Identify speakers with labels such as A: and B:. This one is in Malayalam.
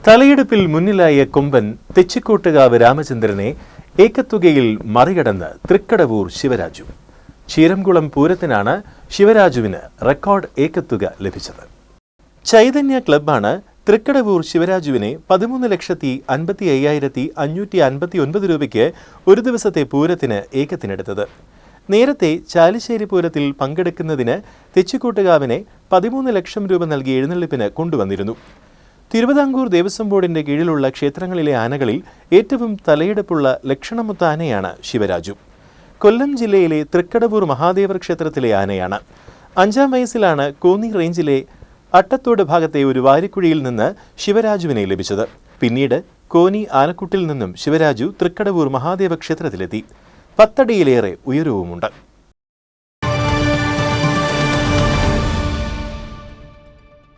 A: തലയെടുപ്പിൽ മുന്നിലായ കൊമ്പൻ തെച്ചിക്കോട്ടുകാവ് രാമചന്ദ്രനെ ഏക്കത്തുകയിൽ മറികടന്ന് തൃക്കടവൂർ ശിവരാജു. ചീരംകുളം പൂരത്തിനാണ് ശിവരാജുവിന് റെക്കോർഡ് ഏക്കത്തുക ലഭിച്ചത്. ചൈതന്യ ക്ലബ്ബാണ് തൃക്കടവൂർ ശിവരാജുവിനെ 13,55,559 രൂപയ്ക്ക് ഒരു ദിവസത്തെ പൂരത്തിന് ഏക്കത്തിനെടുത്തത്. നേരത്തെ ചാലിശ്ശേരി പൂരത്തിൽ പങ്കെടുക്കുന്നതിന് തെച്ചിക്കോട്ടുകാവിനെ 13 ലക്ഷം രൂപ നൽകി എഴുന്നള്ളിപ്പിന് കൊണ്ടുവന്നിരുന്നു. തിരുവിതാംകൂർ ദേവസ്വം ബോർഡിന്റെ കീഴിലുള്ള ക്ഷേത്രങ്ങളിലെ ആനകളിൽ ഏറ്റവും തലയെടുപ്പുള്ള ലക്ഷണമൊത്ത ആനയാണ് ശിവരാജു. കൊല്ലം ജില്ലയിലെ തൃക്കടവൂർ മഹാദേവർ ക്ഷേത്രത്തിലെ ആനയാണ്. 5-ാം വയസ്സിലാണ് കോന്നി റേഞ്ചിലെ അട്ടത്തോട് ഭാഗത്തെ ഒരു വാരിക്കുഴിയിൽ നിന്ന് ശിവരാജുവിനെ ലഭിച്ചത്. പിന്നീട് കോന്നി ആനക്കുട്ടിൽ നിന്നും ശിവരാജു തൃക്കടവൂർ മഹാദേവ ക്ഷേത്രത്തിലെത്തി. 10 അടിയിലേറെ ഉയരവുമുണ്ട്.